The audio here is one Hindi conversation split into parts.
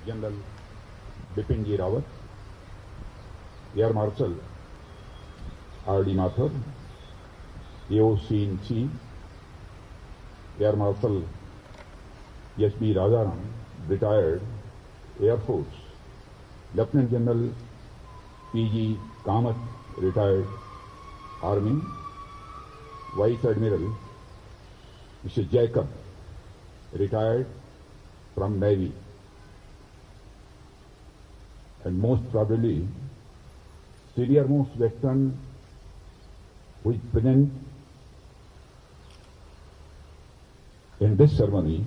General Bipin Ji Rawat, Air Marshal R.D. Mathur, AOC in Chief, Air Marshal S.B. Rajaram, retired Air Force, Lieutenant General P.G. Kamath, retired Army, Vice Admiral Mr. Jacob, retired from Navy, and most probably senior-most veteran who is present in this ceremony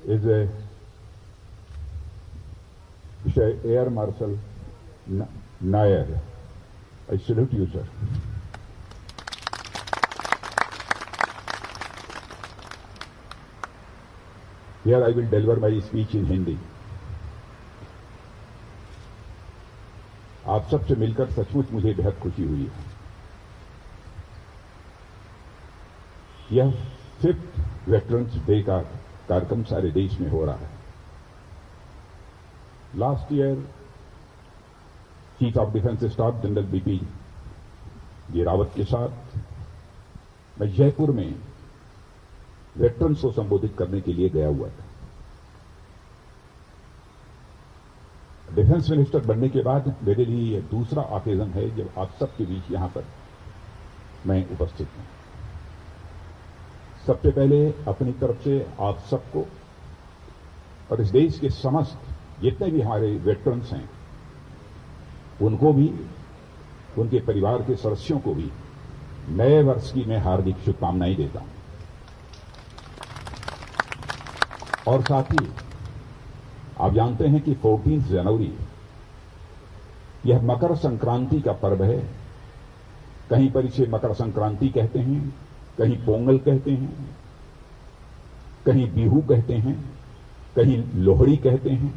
is Mr. Air Marshal Nair. I salute you, sir. Here I will deliver my speech in Hindi. आप सबसे मिलकर सचमुच मुझे बेहद खुशी हुई है। यह 5th वेटरन्स डे का कार्यक्रम सारे देश में हो रहा है। Last year chief of defence staff general Bipin ji Rawat के साथ मैं जयपुर में वेटरन्स को संबोधित करने के लिए गया हुआ था। डिफेंस मिनिस्टर बनने के बाद मेरे लिए यह दूसरा ऑकेजन है जब आप सबके बीच यहां पर मैं उपस्थित हूं। सबसे पहले अपनी तरफ से आप सबको और इस देश के समस्त जितने भी हमारे वेटरन्स हैं उनको भी, उनके परिवार के सदस्यों को भी नए वर्ष की मैं हार्दिक शुभकामनाएं देता हूं। और साथ ही आप जानते हैं कि 14 जनवरी यह मकर संक्रांति का पर्व है। कहीं पर इसे मकर संक्रांति कहते हैं, कहीं पोंगल कहते हैं, कहीं बिहू कहते हैं, कहीं लोहड़ी कहते हैं।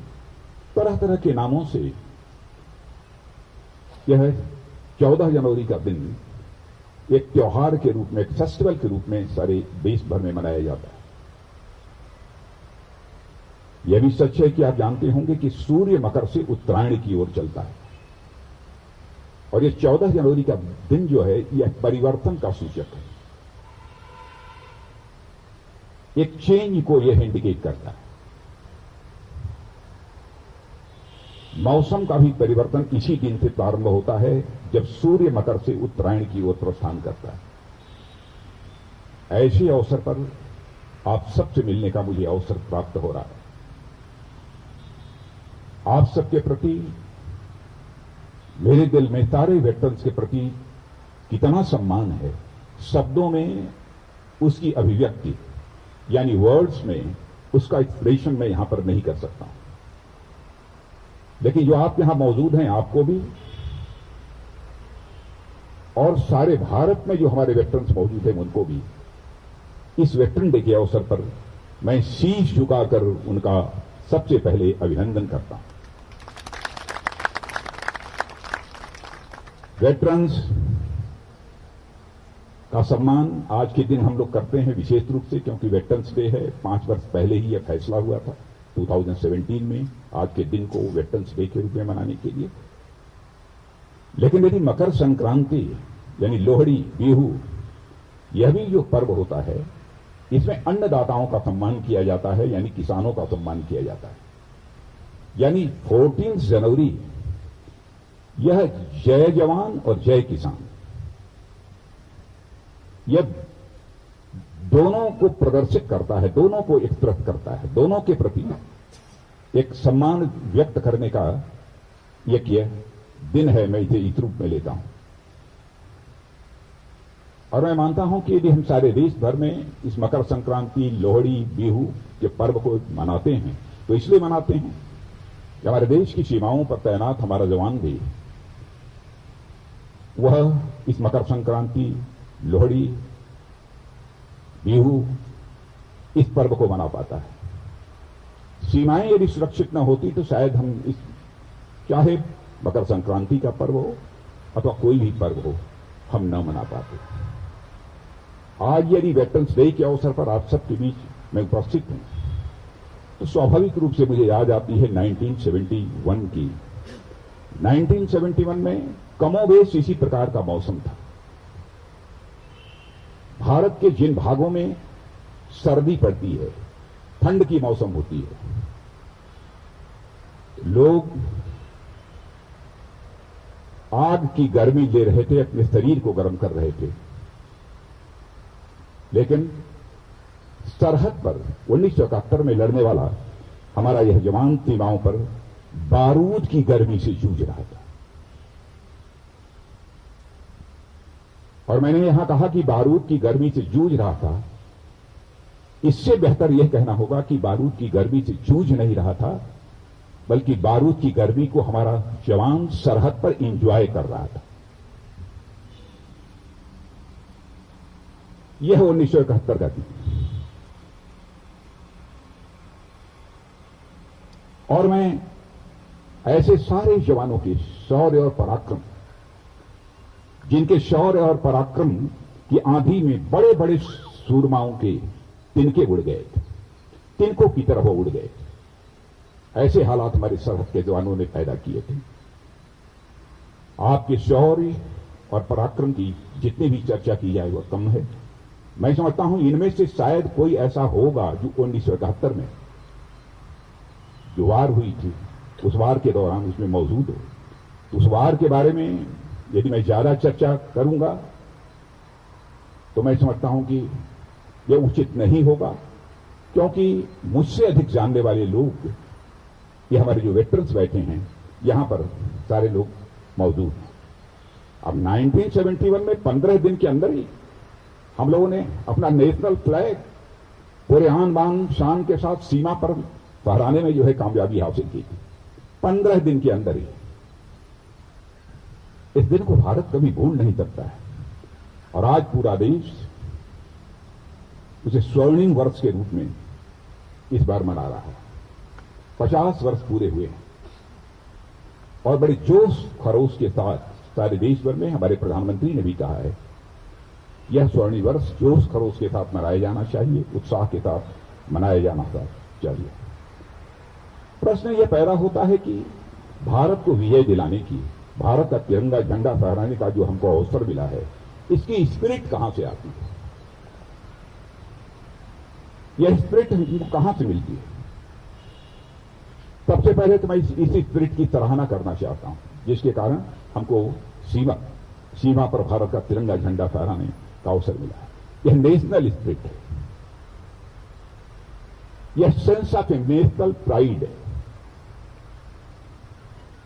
तरह तरह के नामों से यह 14 जनवरी का दिन एक त्योहार के रूप में, एक फेस्टिवल के रूप में सारे देश भर में मनाया जाता है। यह भी सच है कि आप जानते होंगे कि सूर्य मकर से उत्तरायण की ओर चलता है और यह 14 जनवरी का दिन जो है यह परिवर्तन का सूचक है। एक चेंज को यह इंडिकेट करता है। मौसम का भी परिवर्तन इसी दिन से प्रारंभ होता है जब सूर्य मकर से उत्तरायण की ओर प्रस्थान करता है। ऐसे अवसर पर आप सबसे मिलने का मुझे अवसर प्राप्त हो रहा है। आप सबके प्रति मेरे दिल में सारे वेटरन्स के प्रति कितना सम्मान है, शब्दों में उसकी अभिव्यक्ति यानी वर्ड्स में उसका एक्सप्रेशन मैं यहां पर नहीं कर सकता हूं। लेकिन जो आप यहां मौजूद हैं, आपको भी और सारे भारत में जो हमारे वेटरन्स मौजूद हैं उनको भी इस वेटरन डे के अवसर पर मैं शीश झुकाकर उनका सबसे पहले अभिनंदन करता हूं। वेटरन्स का सम्मान आज के दिन हम लोग करते हैं विशेष रूप से क्योंकि वेटरन्स डे है। 5 वर्ष पहले ही यह फैसला हुआ था 2017 में आज के दिन को वेटरन्स डे के रूप में मनाने के लिए। लेकिन यदि मकर संक्रांति यानी लोहड़ी, बिहू यह भी जो पर्व होता है इसमें अन्नदाताओं का सम्मान किया जाता है यानी किसानों का सम्मान किया जाता है। यानी 14 जनवरी यह जय जवान और जय किसान यह दोनों को प्रदर्शित करता है, दोनों को एक्सप्रेस करता है, दोनों के प्रति एक सम्मान व्यक्त करने का यह दिन है। मैं इसे इस रूप में लेता हूं और मैं मानता हूं कि यदि हम सारे देश भर में इस मकर संक्रांति, लोहड़ी, बिहू के पर्व को मनाते हैं तो इसलिए मनाते हैं कि हमारे देश की सीमाओं पर तैनात हमारा जवान भी वह इस मकर संक्रांति, लोहड़ी, बिहू इस पर्व को मना पाता है। सीमाएं यदि सुरक्षित न होती तो शायद हम इस चाहे मकर संक्रांति का पर्व हो अथवा कोई भी पर्व हो हम न मना पाते। आज यदि वेटरन्स डे के अवसर पर आप सबके बीच मैं उपस्थित हूं तो स्वाभाविक रूप से मुझे याद आती है 1971 की। 1971 में कमोबेश इसी प्रकार का मौसम था। भारत के जिन भागों में सर्दी पड़ती है, ठंड की मौसम होती है, लोग आग की गर्मी ले रहे थे, अपने शरीर को गर्म कर रहे थे। लेकिन सरहद पर 1971 में लड़ने वाला हमारा यह जवान सीमाओं पर बारूद की गर्मी से जूझ रहा था। और मैंने यहां कहा कि बारूद की गर्मी से जूझ रहा था, इससे बेहतर यह कहना होगा कि बारूद की गर्मी से जूझ नहीं रहा था, बल्कि बारूद की गर्मी को हमारा जवान सरहद पर एंजॉय कर रहा था। यह 1971 का थी। और मैं ऐसे सारे जवानों के शौर्य और पराक्रम, जिनके शौर्य और पराक्रम की आंधी में बड़े बड़े सूरमाओं के तिनके उड़ गए थे, तिनकों की तरह वो उड़ गए थे, ऐसे हालात हमारे सरहद के जवानों ने पैदा किए थे। आपके शौर्य और पराक्रम की जितनी भी चर्चा की जाए वह कम है। मैं समझता हूं इनमें से शायद कोई ऐसा होगा जो 1971 में जो वार हुई थी, उस वार के दौरान उसमें मौजूद हो। उस वार के बारे में यदि मैं ज्यादा चर्चा करूंगा तो मैं समझता हूं कि यह उचित नहीं होगा, क्योंकि मुझसे अधिक जानने वाले लोग, ये हमारे जो वेटरन्स बैठे हैं यहां पर, सारे लोग मौजूद हैं। अब 1971 में 15 दिन के अंदर ही हम लोगों ने अपना नेशनल फ्लैग पूरे आन बान शान के साथ सीमा पर फहराने में जो है कामयाबी हासिल की थी, 15 दिन के अंदर ही। इस दिन को भारत कभी भूल नहीं सकता है। और आज पूरा देश उसे स्वर्णिम वर्ष के रूप में इस बार मना रहा है। 50 वर्ष पूरे हुए हैं और बड़े जोश खरोश के साथ सारे देश भर में हमारे प्रधानमंत्री ने भी कहा है यह स्वर्णिम वर्ष जोश खरोश के साथ मनाया जाना चाहिए, उत्साह के साथ मनाया जाना चाहिए। प्रश्न यह पैदा होता है कि भारत को विजय दिलाने की, भारत का तिरंगा झंडा फहराने का जो हमको अवसर मिला है, इसकी स्पिरिट कहां से आती है? यह स्पिरिट हमको कहां से मिलती है? सबसे पहले तो मैं इसी स्पिरिट की सराहना करना चाहता हूं, जिसके कारण हमको सीमा पर भारत का तिरंगा झंडा फहराने का अवसर मिला है। यह नेशनल स्पिरिट है, यह सेंस ऑफ नेशनल प्राइड है,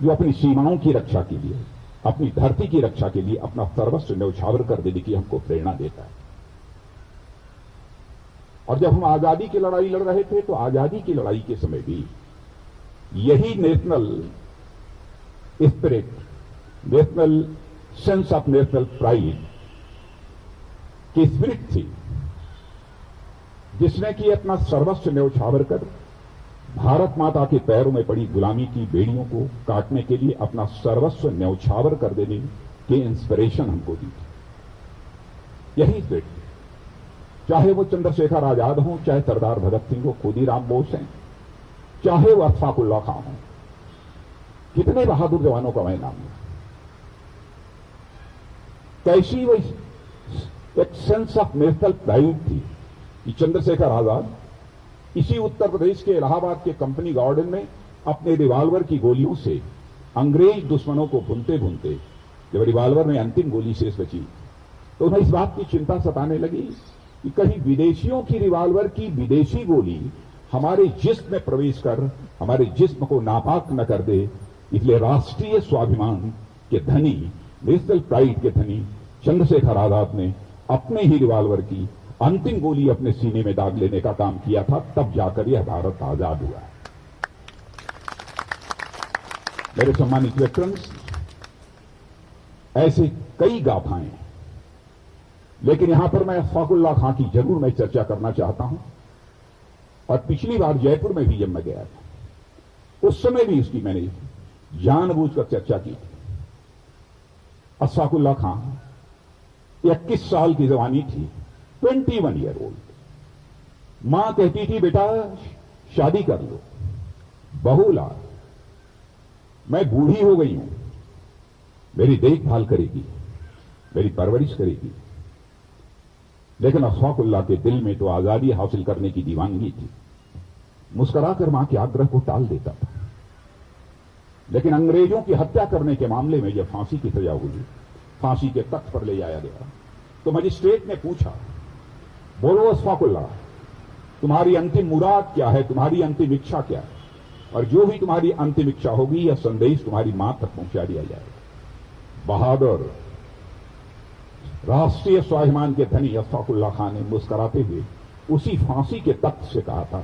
जो अपनी सीमाओं की रक्षा के लिए, अपनी धरती की रक्षा के लिए अपना सर्वस्व न्यौछावर कर देने की हमको प्रेरणा देता है। और जब हम आजादी की लड़ाई लड़ रहे थे तो आजादी की लड़ाई के समय भी यही national spirit, national sense of national pride की स्पिरिट थी, जिसने कि अपना सर्वस्व न्यौछावर कर भारत माता के पैरों में पड़ी गुलामी की बेड़ियों को काटने के लिए अपना सर्वस्व न्यौछावर कर देने की इंस्पिरेशन हमको दी थी। यही स्पिरिट, चाहे वो चंद्रशेखर आजाद हों, चाहे सरदार भगत सिंह हो, खुदीराम बोस हैं, चाहे वो अशफाकुल्लाह खां हों, कितने बहादुर जवानों का मैं नाम है। कैसी वो एक सेंस ऑफ नेशनल प्राइड थी कि चंद्रशेखर आजाद इसी उत्तर प्रदेश के इलाहाबाद के कंपनी गार्डन में अपने रिवाल्वर की गोलियों से अंग्रेज दुश्मनों को भूनते भूनते, जब रिवाल्वर में अंतिम गोली शेष बची तो उन्हें इस बात की चिंता सताने लगी कि कहीं विदेशियों की रिवाल्वर की विदेशी गोली हमारे जिस्म में प्रवेश कर हमारे जिस्म को नापाक न कर दे। इसलिए राष्ट्रीय स्वाभिमान के धनी, नेशनल प्राइड के धनी चंद्रशेखर आजाद ने अपने ही रिवाल्वर की अंतिम गोली अपने सीने में दाग लेने का काम किया था, तब जाकर यह भारत आजाद हुआ। मेरे सम्मानित वेटरन्स, ऐसे कई गाथाएं, लेकिन यहां पर मैं अशफाकुल्लाह खां की जरूर मैं चर्चा करना चाहता हूं। और पिछली बार जयपुर में भी जब मैं गया था, उस समय भी इसकी मैंने जानबूझकर चर्चा की थी। अशफाकुल्लाह खां 21 साल की जवानी थी, 21 ईयर ओल्ड। मां कहती थी बेटा शादी कर लो, बहू ला, मैं बूढ़ी हो गई हूं, मेरी देखभाल करेगी, मेरी परवरिश करेगी। लेकिन अशफाकुल्लाह के दिल में तो आजादी हासिल करने की दीवानगी थी। मुस्कुराकर मां के आग्रह को टाल देता था। लेकिन अंग्रेजों की हत्या करने के मामले में जब फांसी की सजा हुई, फांसी के तख्त पर ले जाया गया, तो मजिस्ट्रेट ने पूछा, बोलो अशफाकुल्लाह, तुम्हारी अंतिम मुराद क्या है, तुम्हारी अंतिम इच्छा क्या है? और जो भी तुम्हारी अंतिम इच्छा होगी, यह संदेश तुम्हारी मां तक पहुंचा दिया जाएगा। बहादुर राष्ट्रीय स्वाभिमान के धनी अशफाकुल्लाह खान ने मुस्कुराते हुए उसी फांसी के तख्त से कहा था,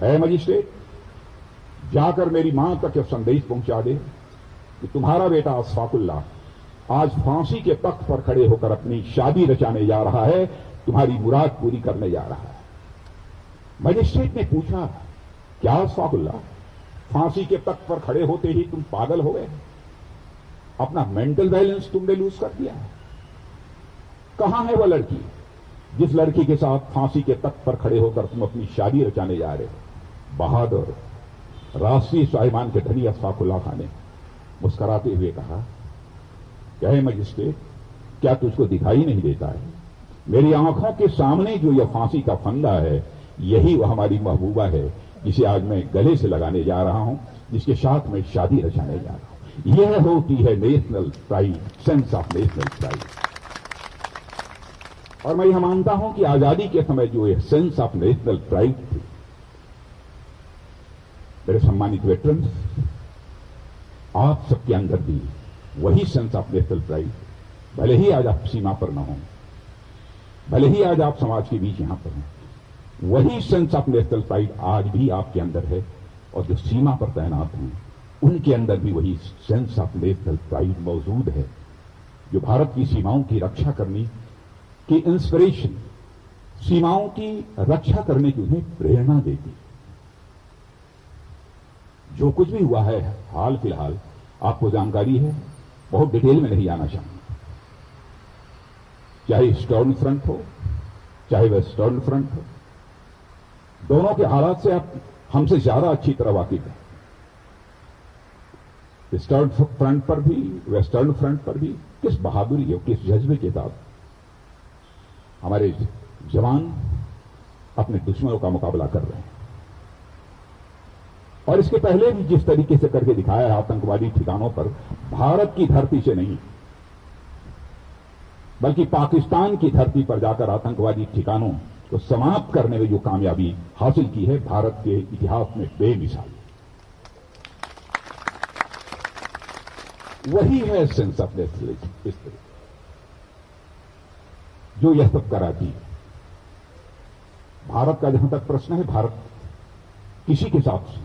ऐ मजिस्ट्रेट, जाकर मेरी मां तक यह संदेश पहुंचा दे कि तुम्हारा बेटा अशफाकुल्लाह आज फांसी के तख्त पर खड़े होकर अपनी शादी रचाने जा रहा है, तुम्हारी मुराद पूरी करने जा रहा है। मजिस्ट्रेट ने पूछा, क्या अशफाकुल्लाह, फांसी के तख्त पर खड़े होते ही तुम पागल हो गए? अपना मेंटल बैलेंस तुमने लूज कर दिया? कहां है वह लड़की जिस लड़की के साथ फांसी के तख्त पर खड़े होकर तुम अपनी शादी रचाने जा रहे हो? बहादुर राष्ट्रीय स्वाभिमान के धनी अशफाकुल्लाह खान ने मुस्कुराते हुए कहा, क्या है मजिस्ट्रेट, क्या तुझको दिखाई नहीं देता है? मेरी आंखों के सामने जो यह फांसी का फंदा है, यही वह हमारी महबूबा है जिसे आज मैं गले से लगाने जा रहा हूं, जिसके साथ मैं शादी रचाने जा रहा हूं। यह होती है national pride, sense of national pride. और मैं यह मानता हूं कि आजादी के समय जो यह सेंस ऑफ नेशनल प्राइड थी, मेरे सम्मानित वेटरन्स, आप सबके अंदर भी वही सेंस ऑफ नेशनल प्राइड, भले ही आज आप सीमा पर न हो, भले ही आज आप समाज के बीच यहां पर हैं, वही सेंस ऑफ नेशनल प्राइड आज भी आपके अंदर है। और जो सीमा पर तैनात हैं, उनके अंदर भी वही सेंस ऑफ नेशनल प्राइड मौजूद है, जो भारत की सीमाओं की रक्षा करने की इंस्पिरेशन, सीमाओं की रक्षा करने की उन्हें प्रेरणा देती। जो कुछ भी हुआ है हाल फिलहाल, आपको जानकारी है, बहुत डिटेल में नहीं जाना चाहूंगा। चाहे ईस्टर्न फ्रंट हो, चाहे वेस्टर्न फ्रंट हो, दोनों के हालात से आप हमसे ज्यादा अच्छी तरह वाकिफ हैं। ईस्टर्न फ्रंट पर भी, वेस्टर्न फ्रंट पर भी किस बहादुरी और किस जज्बे के साथ हमारे जवान अपने दुश्मनों का मुकाबला कर रहे हैं। और इसके पहले भी जिस तरीके से करके दिखाया है आतंकवादी ठिकानों पर, भारत की धरती से नहीं बल्कि पाकिस्तान की धरती पर जाकर आतंकवादी ठिकानों को समाप्त करने में जो कामयाबी हासिल की है, भारत के इतिहास में बेमिसाल। वही है सेंस ऑफ नेशनलिज्म जो यह सब कराती है। भारत का जहां तक प्रश्न है, भारत किसी के साथ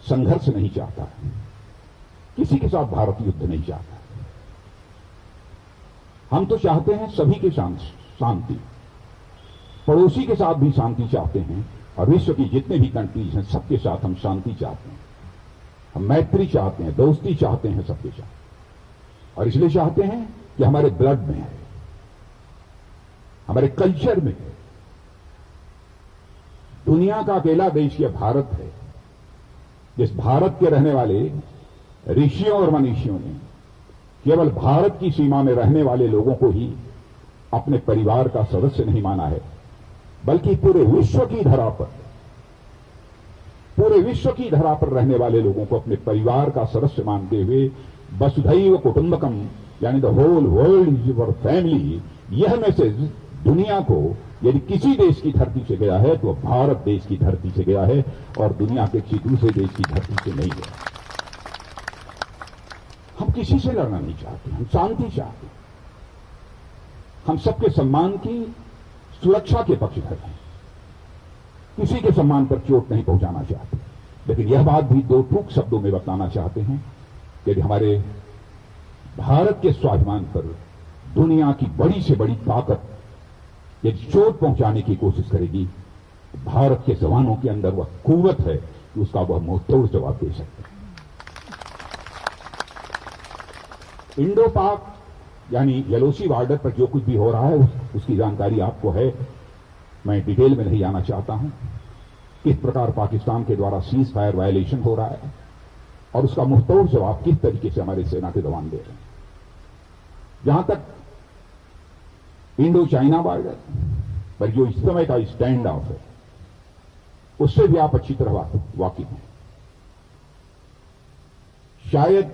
संघर्ष नहीं चाहता है, किसी के साथ भारत युद्ध नहीं चाहता। हम तो चाहते हैं सभी के शांति, पड़ोसी के साथ भी शांति चाहते हैं, और विश्व की जितने भी कंट्रीज हैं सबके साथ हम शांति चाहते हैं, हम मैत्री चाहते हैं, दोस्ती चाहते हैं सबके साथ। और इसलिए चाहते हैं कि हमारे ब्लड में है, हमारे कल्चर में है। दुनिया का अकेला देश यह भारत है जिस भारत के रहने वाले ऋषियों और मनीषियों ने केवल भारत की सीमा में रहने वाले लोगों को ही अपने परिवार का सदस्य नहीं माना है, बल्कि पूरे विश्व की धरा पर रहने वाले लोगों को अपने परिवार का सदस्य मानते हुए वसुधैव कुटुंबकम, यानी the whole world is your family, यह मैसेज दुनिया को यदि किसी देश की धरती से गया है तो भारत देश की धरती से गया है, और दुनिया के किसी दूसरे देश की धरती से नहीं गया। हम किसी से लड़ना नहीं चाहते, हम शांति चाहते हैं, हम सबके सम्मान की सुरक्षा के पक्षधर हैं, किसी के सम्मान पर चोट नहीं पहुंचाना चाहते। लेकिन यह बात भी दो टूक शब्दों में बताना चाहते हैं कि यदि हमारे भारत के स्वाभिमान पर दुनिया की बड़ी से बड़ी ताकत यदि चोट पहुंचाने की कोशिश करेगी, तो भारत के जवानों के अंदर वह कुव्वत है कि उसका वह मुंहतोड़ जवाब दे सकते हैं। इंडो पाक यानी एलओसी बॉर्डर पर जो कुछ भी हो रहा है उसकी जानकारी आपको है, मैं डिटेल में नहीं आना चाहता हूं। किस प्रकार पाकिस्तान के द्वारा सीज फायर वायलेशन हो रहा है और उसका मुंहतोड़ जवाब किस तरीके से हमारे सेना के जवान दे रहे हैं। जहां तक इंडो चाइना बॉर्डर पर जो इस समय का स्टैंड ऑफ है, उससे भी आप अच्छी तरह वाकिफ हैं। शायद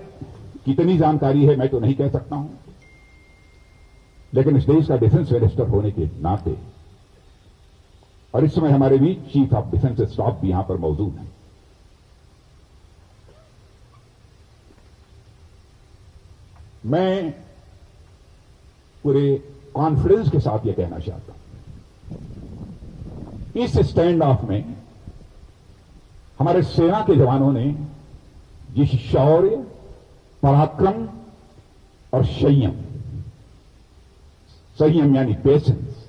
कितनी जानकारी है मैं तो नहीं कह सकता हूं, लेकिन इस देश का डिफेंस मिनिस्टर होने के नाते और इस समय हमारे बीच चीफ ऑफ डिफेंस स्टाफ भी यहां पर मौजूद हैं। मैं पूरे कॉन्फिडेंस के साथ यह कहना चाहता हूं, इस स्टैंड ऑफ में हमारे सेना के जवानों ने जिस शौर्य, पराक्रम और संयम यानी पेशेंस,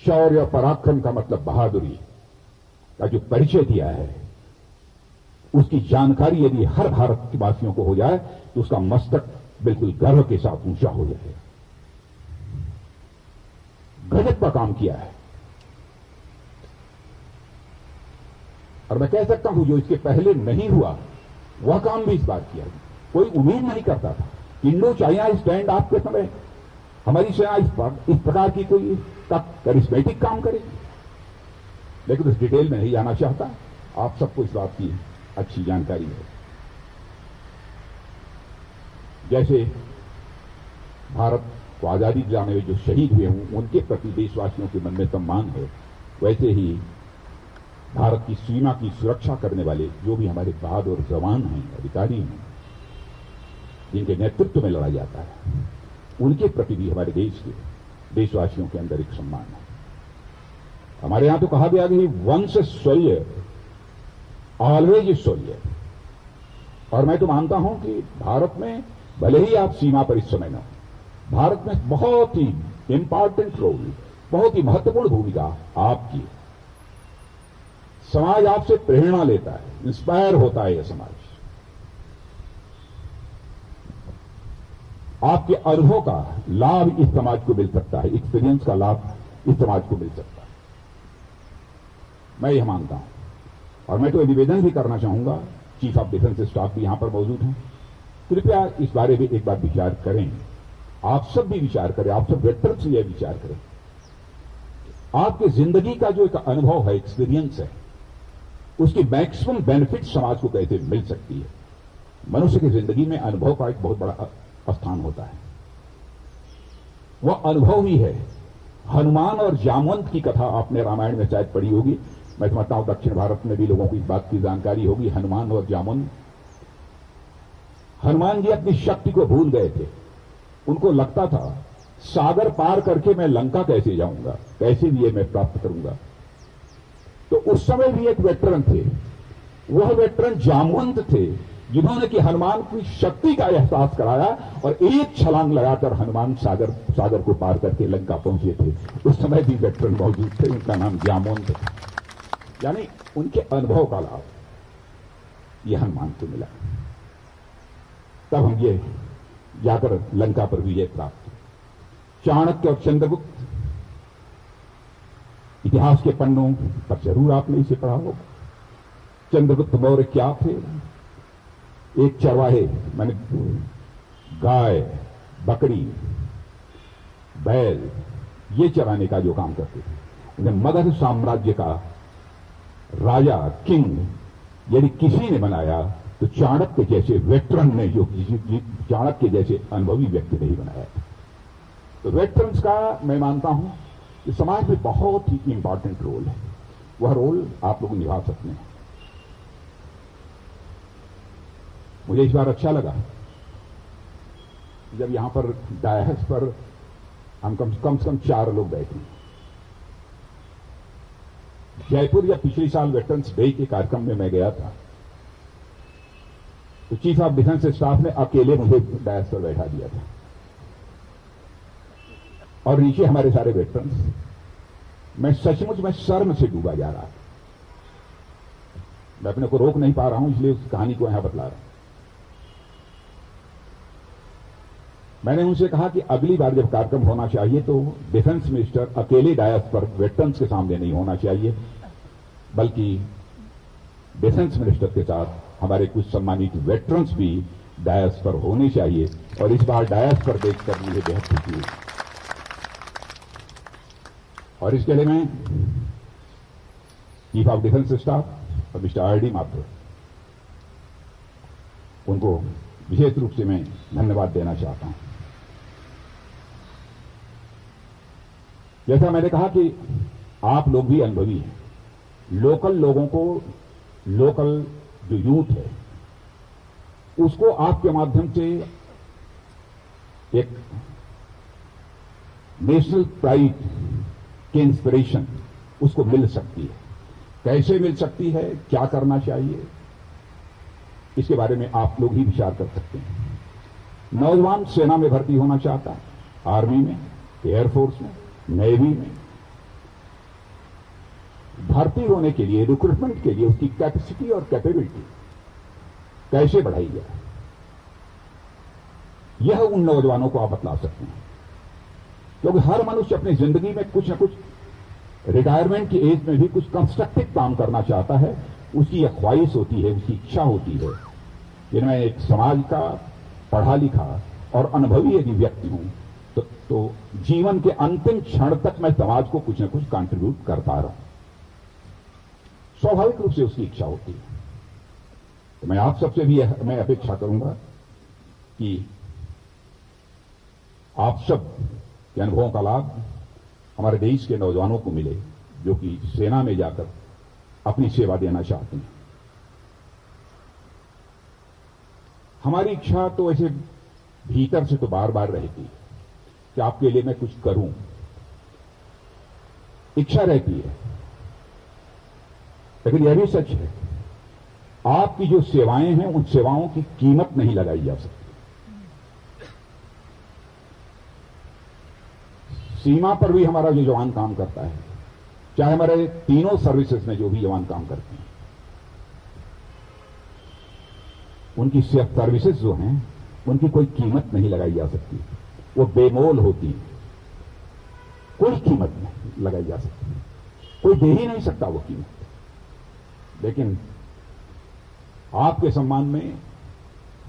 शौर्य और पराक्रम का मतलब बहादुरी का जो परिचय दिया है, उसकी जानकारी यदि हर भारत के वासियों को हो जाए तो उसका मस्तक बिल्कुल गर्व के साथ ऊंचा हो जाए। गजब का काम किया है। और मैं कह सकता हूं जो इसके पहले नहीं हुआ वह काम भी इस बार किया। कोई उम्मीद नहीं करता था इंडो चाइना स्टैंड ऑफ के समय हमारी सेना इस प्रकार की कोई करिश्मेटिक काम करेगी, लेकिन उस डिटेल में नहीं जाना चाहता। आप सबको इस बात की अच्छी जानकारी है। जैसे भारत को आजादी दिलाने में जो शहीद हुए हों उनके प्रति देशवासियों के मन में सम्मान है, वैसे ही भारत की सीमा की सुरक्षा करने वाले जो भी हमारे बहादुर जवान हैं, अधिकारी हैं, जिनके नेतृत्व में लड़ा जाता है, उनके प्रति भी हमारे देश के देशवासियों के अंदर एक सम्मान है। हमारे यहां तो कहा गया कि वंस सोल्जर ऑलवेज सोल्जर। और मैं तो मानता हूं कि भारत में भले ही आप सीमा पर इस समय न हो, भारत में बहुत ही इंपॉर्टेंट रोल, बहुत ही महत्वपूर्ण भूमिका आपकी। समाज आपसे प्रेरणा लेता है, इंस्पायर होता है यह समाज। आपके अनुभव का लाभ इस समाज को मिल सकता है, एक्सपीरियंस का लाभ इस समाज को मिल सकता है, मैं यह मानता हूं। और मैं तो निवेदन भी करना चाहूंगा, चीफ ऑफ डिफेंस स्टाफ भी यहां पर मौजूद हैं, कृपया इस बारे में एक बार विचार करें। आप सब भी विचार करें, आप सब वेटरन्स यह विचार करें, आपकी जिंदगी का जो एक अनुभव है, एक्सपीरियंस है, उसकी मैक्सिमम बेनिफिट समाज को कैसे मिल सकती है। मनुष्य की जिंदगी में अनुभव का एक बहुत बड़ा स्थान होता है। वह अनुभव ही है। हनुमान और जामवंत की कथा आपने रामायण में शायद पढ़ी होगी, मैं समझता हूं दक्षिण भारत में भी लोगों को इस बात की जानकारी होगी। हनुमान और जामवंत, हनुमान जी अपनी शक्ति को भूल गए थे। उनको लगता था सागर पार करके मैं लंका कैसे जाऊंगा, कैसे भी ये मैं प्राप्त करूंगा। तो उस समय भी एक वेटरन थे, वह वेटरन जामवंत थे, जिन्होंने कि हनुमान की शक्ति का एहसास कराया और एक छलांग लगाकर हनुमान सागर को पार करके लंका पहुंचे थे। उस समय भी वेटरन मौजूद थे, उनका नाम जामवंत था। यानी उनके अनुभव का लाभ यह हनुमान को मिला, तब हम ये जाकर लंका पर विजय प्राप्त। चाणक्य और चंद्रगुप्त, इतिहास के पन्नों पर जरूर आपने इसे पढ़ा होगा। चंद्रगुप्त मौर्य क्या थे? एक चरवाहे, माने गाय, बकरी, बैल ये चराने का जो काम करते थे। उन्हें मगध साम्राज्य का राजा, किंग यदि किसी ने बनाया तो चाणक्य जैसे वेटरन ने, जो चाणक्य जैसे अनुभवी व्यक्ति नहीं बनाया। तो वेटरन्स का मैं मानता हूं कि समाज में बहुत ही इंपॉर्टेंट रोल है। वह रोल आप लोग निभा सकते हैं। मुझे इस बार अच्छा लगा जब यहां पर डायस पर हम कम से कम 4 लोग बैठे। जयपुर या पिछले साल वेटरन्स डे के कार्यक्रम में मैं गया था, तो चीफ ऑफ डिफेंस स्टाफ ने अकेले मुझे डायस पर बैठा दिया था और नीचे हमारे सारे वेटरन्स। मैं सचमुच में शर्म से डूबा जा रहा था। मैं अपने को रोक नहीं पा रहा हूं, इसलिए उस कहानी को यहां बतला रहा हूं। मैंने उनसे कहा कि अगली बार जब कार्यक्रम होना चाहिए तो डिफेंस मिनिस्टर अकेले डायस पर वेटरन्स के सामने नहीं होना चाहिए, बल्कि डिफेंस मिनिस्टर के साथ हमारे कुछ सम्मानित वेटरन्स भी डायस पर होने चाहिए, और इस बार डायस पर देखकर मुझे बेहद खुशी हुई। और इसके लिए मैं चीफ ऑफ डिफेंस स्टाफ और मिस्टर आर डी माथुर, उनको विशेष रूप से मैं धन्यवाद देना चाहता हूं। जैसा मैंने कहा कि आप लोग भी अनुभवी हैं, लोकल लोगों को, लोकल जो यूथ है उसको आपके माध्यम से एक नेशनल प्राइड की इंस्पिरेशन उसको मिल सकती है। कैसे मिल सकती है, क्या करना चाहिए, इसके बारे में आप लोग ही विचार कर सकते हैं। नौजवान सेना में भर्ती होना चाहता है, आर्मी में, एयरफोर्स में, नेवी में भर्ती होने के लिए, रिक्रूटमेंट के लिए उसकी कैपेसिटी और कैपेबिलिटी कैसे बढ़ाई जाए, यह उन नौजवानों को आप बतला सकते हैं। क्योंकि हर मनुष्य अपनी जिंदगी में कुछ न कुछ रिटायरमेंट की एज में भी कुछ कंस्ट्रक्टिव काम करना चाहता है, उसकी एक ख्वाहिश होती है, उसकी इच्छा होती है कि मैं एक समाज का पढ़ा लिखा और अनुभवी यदि व्यक्ति हूं तो जीवन के अंतिम क्षण तक मैं समाज को कुछ न कुछ कंट्रीब्यूट करता रहूं। स्वाभाविक रूप से उसकी इच्छा होती है। तो मैं आप सबसे भी मैं अपेक्षा करूंगा कि आप सब के अनुभवों का लाभ हमारे देश के नौजवानों को मिले, जो कि सेना में जाकर अपनी सेवा देना चाहते हैं। हमारी इच्छा तो ऐसे भीतर से तो बार बार रहती है कि आपके लिए मैं कुछ करूं, इच्छा रहती है, लेकिन यह भी सच है आपकी जो सेवाएं हैं उन सेवाओं की कीमत नहीं लगाई जा सकती। सीमा पर भी हमारा जो जवान काम करता है, चाहे हमारे तीनों सर्विसेज में जो भी जवान काम करते हैं, उनकी सर्विसेज जो हैं उनकी कोई कीमत नहीं लगाई जा सकती। वो बेमोल होती है, कोई कीमत नहीं लगाई जा सकती, कोई दे ही नहीं सकता वो कीमत। लेकिन आपके सम्मान में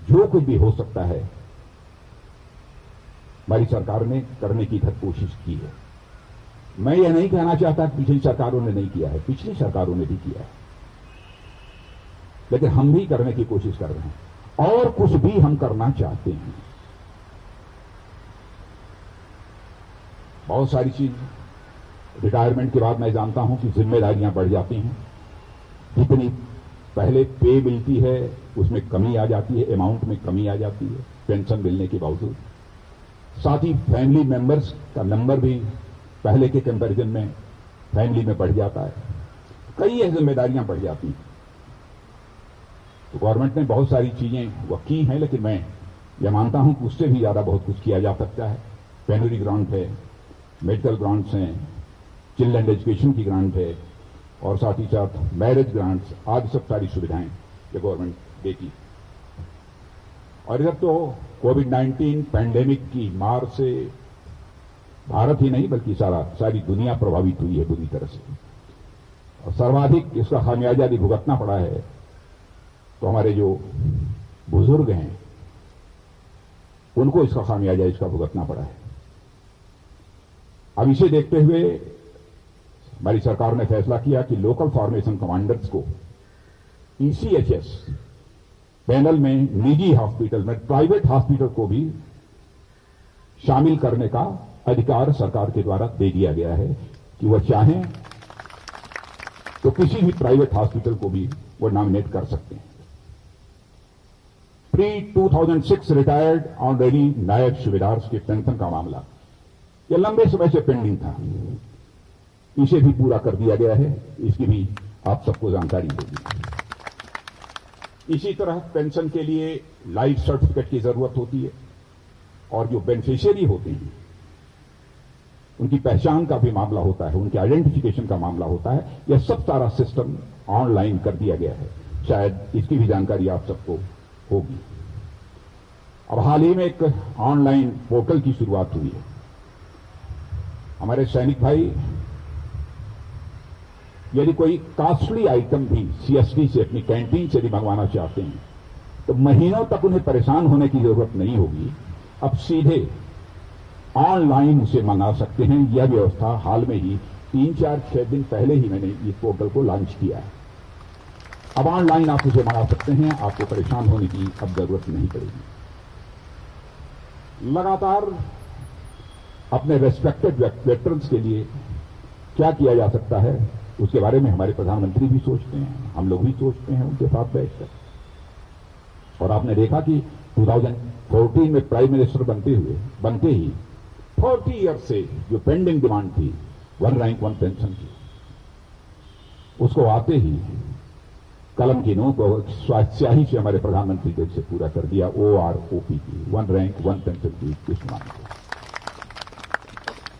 जो कुछ भी हो सकता है हमारी सरकार ने करने की कोशिश की है। मैं यह नहीं कहना चाहता कि पिछली सरकारों ने नहीं किया है, पिछली सरकारों ने भी किया है, लेकिन हम भी करने की कोशिश कर रहे हैं और कुछ भी हम करना चाहते हैं। बहुत सारी चीज रिटायरमेंट के बाद मैं जानता हूं कि जिम्मेदारियां बढ़ जाती हैं। जितनी पहले पे मिलती है उसमें कमी आ जाती है, अमाउंट में कमी आ जाती है पेंशन मिलने के बावजूद। साथ ही फैमिली मेंबर्स का नंबर भी पहले के कंपैरिजन में फैमिली में बढ़ जाता है, कई जिम्मेदारियां बढ़ जाती हैं। तो गवर्नमेंट ने बहुत सारी चीजें वो की हैं, लेकिन मैं यह मानता हूं कि उससे भी ज्यादा बहुत कुछ किया जा सकता है। पेनरी ग्रांट है, मेडिकल ग्रांट्स हैं, चिल्ड्रन एजुकेशन की ग्रांट है, और साथ ही साथ मैरिज ग्रांट्स आदि सब सारी सुविधाएं ये गवर्नमेंट देती है। और इधर तो कोविड-19 पैंडेमिक की मार से भारत ही नहीं बल्कि सारी दुनिया प्रभावित हुई है बुरी तरह से, और सर्वाधिक इसका खामियाजा भी भुगतना पड़ा है तो हमारे जो बुजुर्ग हैं उनको इसका खामियाजा इसका भुगतना पड़ा है। अब इसे देखते हुए हमारी सरकार ने फैसला किया कि लोकल फॉर्मेशन कमांडर्स को ईसीएचएस पैनल में निजी हॉस्पिटल में, प्राइवेट हॉस्पिटल को भी शामिल करने का अधिकार सरकार के द्वारा दे दिया गया है कि वह चाहें तो किसी भी प्राइवेट हॉस्पिटल को भी वो नॉमिनेट कर सकते हैं। प्री 2006 रिटायर्ड ऑनरेडी नायब सूबेदार्स के पेंशन का मामला यह लंबे समय से पेंडिंग था, इसे भी पूरा कर दिया गया है, इसकी भी आप सबको जानकारी होगी। इसी तरह पेंशन के लिए लाइफ सर्टिफिकेट की जरूरत होती है, और जो बेनिफिशियरी होते हैं उनकी पहचान का भी मामला होता है, उनके आइडेंटिफिकेशन का मामला होता है। यह सब सारा सिस्टम ऑनलाइन कर दिया गया है, शायद इसकी भी जानकारी आप सबको होगी। अब हाल ही में एक ऑनलाइन पोर्टल की शुरुआत हुई है। हमारे सैनिक भाई यदि कोई कॉस्टली आइटम भी सीएसडी से अपनी कैंटीन से भी मंगवाना चाहते हैं तो महीनों तक उन्हें परेशान होने की जरूरत नहीं होगी। अब सीधे ऑनलाइन उसे मंगा सकते हैं। यह व्यवस्था हाल में ही 3-4-6 दिन पहले ही मैंने इस पोर्टल को लॉन्च किया है। अब ऑनलाइन आप उसे मंगा सकते हैं, आपको परेशान होने की अब जरूरत नहीं पड़ेगी। लगातार अपने रेस्पेक्टेड वेटरन्स के लिए क्या किया जा सकता है उसके बारे में हमारे प्रधानमंत्री भी सोचते हैं, हम लोग भी सोचते हैं उनके साथ बैठकर। और आपने देखा कि 2014 में प्राइम मिनिस्टर बनते ही 40 ईयर्स से जो पेंडिंग डिमांड थी 1 रैंक 1 पेंशन की, उसको आते ही कलम की नोक और स्याही से हमारे प्रधानमंत्री ने इसे पूरा कर दिया। OROP की 1 रैंक 1 पेंशन की इस मांग को।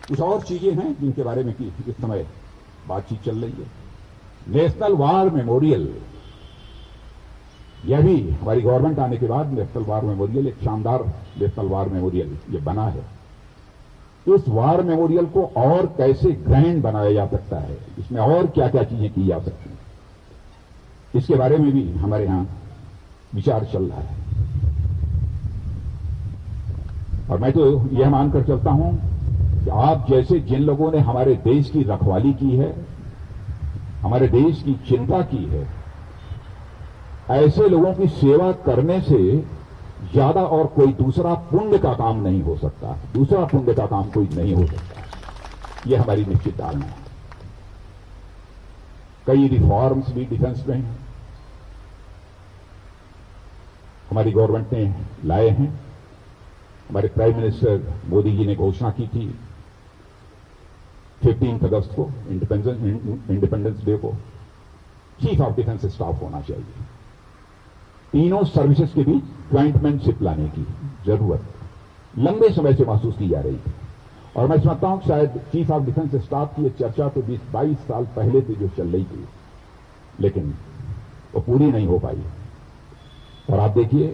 कुछ और चीजें हैं जिनके बारे में कि इस समय बातचीत चल रही है। नेशनल वार मेमोरियल, यह भी हमारी गवर्नमेंट आने के बाद नेशनल वार मेमोरियल, एक शानदार नेशनल वार मेमोरियल ये बना है। इस वार मेमोरियल को और कैसे ग्रैंड बनाया जा सकता है, इसमें और क्या क्या चीजें की जा सकती हैं, इसके बारे में भी हमारे यहां विचार चल रहा है। और मैं तो यह मानकर चलता हूं कि आप जैसे जिन लोगों ने हमारे देश की रखवाली की है, हमारे देश की चिंता की है, ऐसे लोगों की सेवा करने से ज्यादा और कोई दूसरा पुण्य का काम नहीं हो सकता। दूसरा पुण्य का काम कोई नहीं हो सकता। यह हमारी निश्चित धारणा है। कई रिफॉर्म्स भी डिफेंस में हमारी गवर्नमेंट ने लाए हैं। हमारे प्राइम मिनिस्टर मोदी जी ने घोषणा की थी 15 अगस्त को, इंडिपेंडेंस डे को, चीफ ऑफ डिफेंस स्टाफ होना चाहिए। तीनों सर्विसेज के बीच ज्वाइंटमैनशिप लाने की जरूरत लंबे समय से महसूस की जा रही थी। और मैं समझता हूं कि शायद चीफ ऑफ डिफेंस स्टाफ की चर्चा तो 20-22 साल पहले से जो चल रही थी, लेकिन वो पूरी नहीं हो पाई। और आप देखिए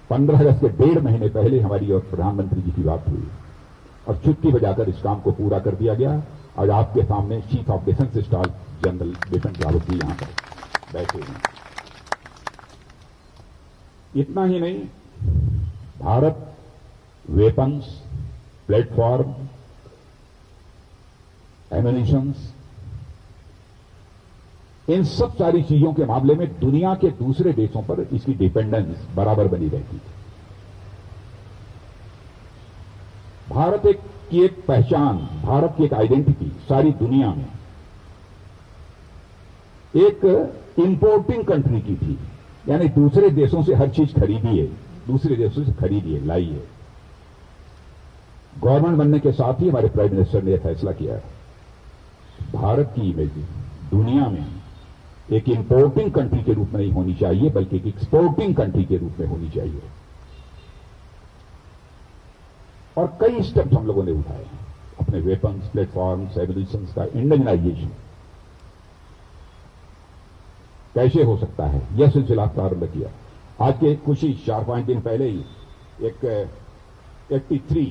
15 अगस्त के 1.5 महीने पहले हमारी और प्रधानमंत्री जी की बात हुई और चुटकी बजाकर इस काम को पूरा कर दिया गया। आज आपके सामने chief of defence staff general Bipin Rawat ji यहां पर बैठे हैं। इतना ही नहीं, भारत वेपन्स, प्लेटफॉर्म, एम्यूनिशंस, इन सब सारी चीजों के मामले में दुनिया के दूसरे देशों पर इसकी डिपेंडेंस बराबर बनी रहती है। भारत की एक पहचान, भारत की एक आइडेंटिटी सारी दुनिया में एक इंपोर्टिंग कंट्री की थी, यानी दूसरे देशों से हर चीज खरीदिए, दूसरे देशों से खरीदिए, लाइए। गवर्नमेंट बनने के साथ ही हमारे प्राइम मिनिस्टर ने यह फैसला किया है, भारत की इमेज दुनिया में एक इंपोर्टिंग कंट्री के रूप में नहीं होनी चाहिए, बल्कि एक एक्सपोर्टिंग कंट्री के रूप में होनी चाहिए। और कई स्टेप्स हम लोगों ने उठाए अपने वेपन्स, प्लेटफॉर्म्स, एम्यूनिशंस का इंडियनाइजेशन कैसे हो सकता है, यह सिलसिला प्रारंभ किया। आज के कुछ ही 4-5 दिन पहले ही एक 83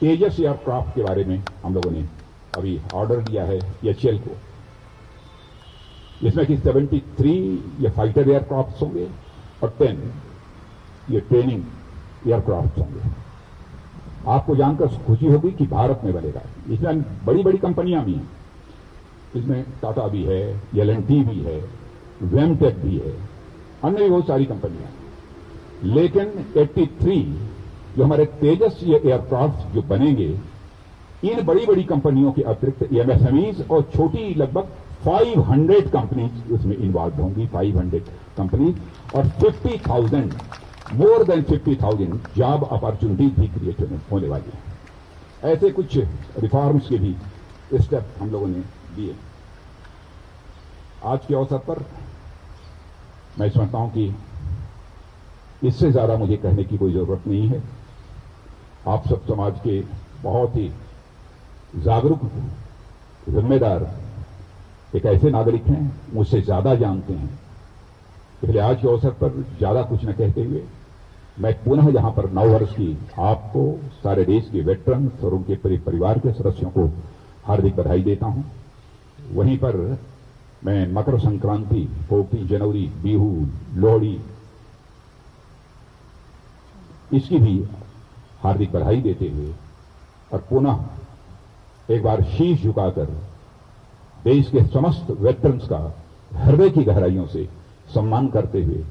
तेजस एयरक्राफ्ट के बारे में हम लोगों ने अभी ऑर्डर दिया है एचएएल को, जिसमें कि 73 ये फाइटर एयरक्राफ्ट होंगे और 10 ये ट्रेनिंग एयरक्राफ्ट होंगे। आपको जानकर खुशी होगी कि भारत में बनेगा। इसमें बड़ी बड़ी कंपनियां भी हैं, इसमें टाटा भी है, एल&टी भी है, वेमटेक भी है, अन्य भी बहुत सारी कंपनियां। लेकिन 83 जो हमारे तेजस ये एयरक्राफ्ट जो बनेंगे, इन बड़ी बड़ी कंपनियों के अतिरिक्त एमएसएमईज और छोटी लगभग 500 कंपनीज उसमें इन्वॉल्व होंगी, 500 कंपनीज, और 50,000 मोर देन 50,000 जॉब अपॉर्चुनिटीज भी क्रिएट होने वाली है। ऐसे कुछ रिफॉर्म्स के भी स्टेप हम लोगों ने दिए। आज के अवसर पर मैं समझता हूं कि इससे ज्यादा मुझे कहने की कोई जरूरत नहीं है। आप सब समाज के बहुत ही जागरूक, जिम्मेदार एक ऐसे नागरिक हैं, मुझसे ज्यादा जानते हैं। इसलिए आज के अवसर पर ज्यादा कुछ न कहते हुए मैं पुनः यहां पर 9 वर्ष की आपको, सारे देश के वेटरन्स और उनके परिवार के सदस्यों को हार्दिक बधाई देता हूं। वहीं पर मैं मकर संक्रांति, 14 जनवरी, बिहू, लोहड़ी, इसकी भी हार्दिक बधाई देते हुए और पुनः एक बार शीश झुकाकर देश के समस्त वेटरन्स का हृदय की गहराइयों से सम्मान करते हुए